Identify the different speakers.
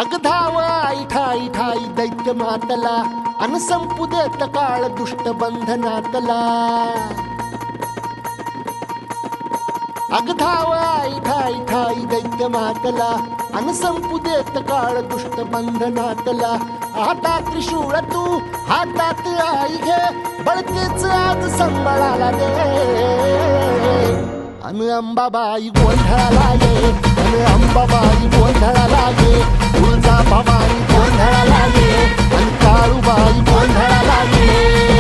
Speaker 1: अग धाव आई ठाई ठाई दैत्य मातला अन संपू देत काळ दुष्ट बंधनातला अग धाव आई ठाई ठाई दैत्य मातला अन संपू देत काळ दुष्ट बंधनातला आता त्रिशूळ तू हातात आई घे बळकेच आज संबळाला दे अन अंबाबाई गोंधळाला ये अन अंबाबाई गोंधळाला ये तुळजा भवानी गोंधळाला ये अन काळूबाई गोंधळाला ये